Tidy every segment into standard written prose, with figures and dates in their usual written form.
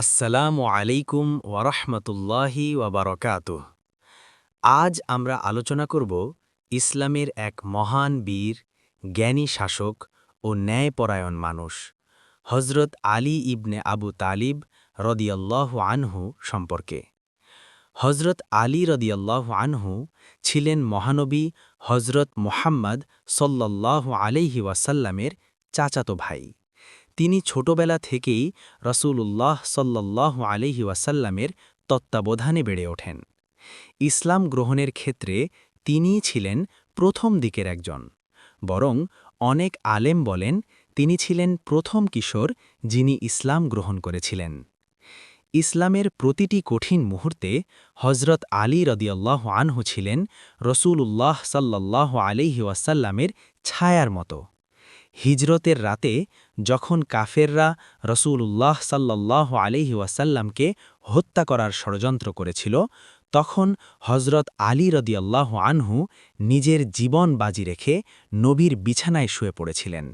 আসসালামু আলাইকুম ওয়ারহমতুল্লাহি ওয়াবারকাতুহ। আজ আমরা আলোচনা করব ইসলামের এক মহান বীর, জ্ঞানী শাসক ও ন্যায়পরায়ণ মানুষ হজরত আলী ইবনে আবু তালিব রদিয়াল্লাহু আনহু সম্পর্কে। হজরত আলী রদিয়াল্লাহু আনহু ছিলেন মহানবী হজরত মুহাম্মদ সল্লাল্লাহু আলাইহি ওয়াসাল্লামের চাচাতো ভাই। তিনি ছোটবেলা থেকেই রসূলুল্লাহ সাল্লাল্লাহু আলাইহি ওয়াসাল্লামের তত্ত্বাবধানে বেড়ে ওঠেন। ইসলাম গ্রহণের ক্ষেত্রে তিনিই ছিলেন প্রথম দিকের একজন, বরং অনেক আলেম বলেন তিনি ছিলেন প্রথম কিশোর যিনি ইসলাম গ্রহণ করেছিলেন। ইসলামের প্রতিটি কঠিন মুহূর্তে হজরত আলী রদিয়াল্লাহু আনহু ছিলেন রসূলুল্লাহ সাল্লাল্লাহু আলাইহি ওয়াসাল্লামের ছায়ার মতো। হিজরতের রাতে যখন কাফেররা রসূলুল্লাহ সাল্লাল্লাহু আলাইহি ওয়াসাল্লামকে হত্যা করার ষড়যন্ত্র করেছিল, তখন হজরত আলী রদিয়াল্লাহু আনহু নিজের জীবন বাজি রেখে নবীর বিছানায় শুয়ে পড়েছিলেন।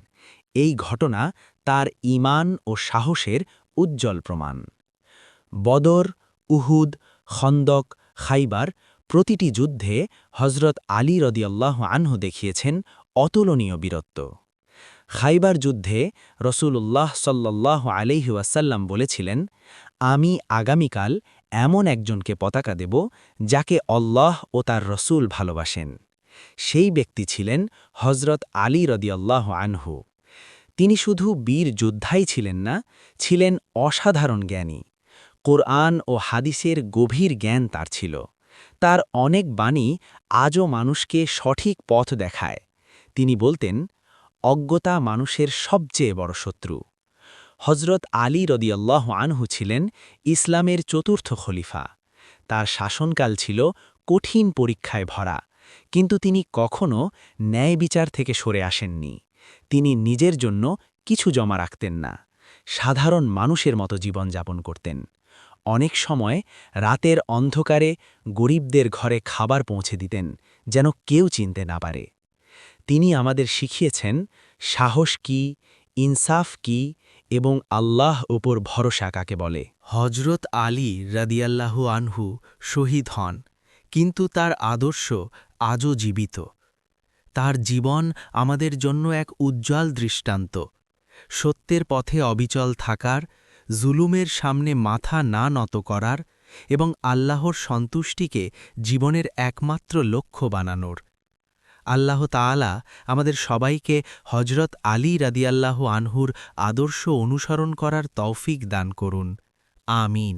এই ঘটনা তার ঈমান ও সাহসের উজ্জ্বল প্রমাণ। বদর, উহুদ, খন্দক, খাইবার প্রতিটি যুদ্ধে হজরত আলী রদিয়াল্লাহু আনহু দেখিয়েছেন অতুলনীয় বীরত্ব। খাইবার যুদ্ধে রসূলুল্লাহ সাল্লাল্লাহু আলাইহি ওয়াসাল্লাম বলেছিলেন, আমি আগামীকাল এমন একজনকে পতাকা দেব যাকে আল্লাহ ও তার রসূল ভালোবাসেন। সেই ব্যক্তি ছিলেন হজরত আলী রদিয়াল্লাহু আনহু। তিনি শুধু বীর যোদ্ধাই ছিলেন না, ছিলেন অসাধারণ জ্ঞানী। কোরআন ও হাদিসের গভীর জ্ঞান তার ছিল। তার অনেক বাণী আজও মানুষকে সঠিক পথ দেখায়। তিনি বলতেন, অজ্ঞতা মানুষের সবচেয়ে বড় শত্রু। হজরত আলী রদিয়াল্লাহু আনহু ছিলেন ইসলামের চতুর্থ খলিফা। তার শাসনকাল ছিল কঠিন পরীক্ষায় ভরা, কিন্তু তিনি কখনও ন্যায় বিচার থেকে সরে আসেননি। তিনি নিজের জন্য কিছু জমা রাখতেন না, সাধারণ মানুষের মতো জীবনযাপন করতেন। অনেক সময় রাতের অন্ধকারে গরিবদের ঘরে খাবার পৌঁছে দিতেন, যেন কেউ চিনতে না পারে। তিনি আমাদের শিখিয়েছেন সাহস কি, ইনসাফ কি এবং আল্লাহ উপর ভরসা কাকে বলে। হজরত আলী রাদিয়াল্লাহু আনহু শহীদ হন, কিন্তু তার আদর্শ আজও জীবিত। তার জীবন আমাদের জন্য এক উজ্জ্বল দৃষ্টান্ত। সত্যের পথে অবিচল থাকার, জুলুমের সামনে মাথা না নত করার এবং আল্লাহর সন্তুষ্টিকে জীবনের একমাত্র লক্ষ্য বানানোর। আল্লাহ তাআলা আমাদের সবাইকে হজরত আলী রাদিয়াল্লাহু আনহুর আদর্শ অনুসরণ করার তৌফিক দান করুন। আমিন।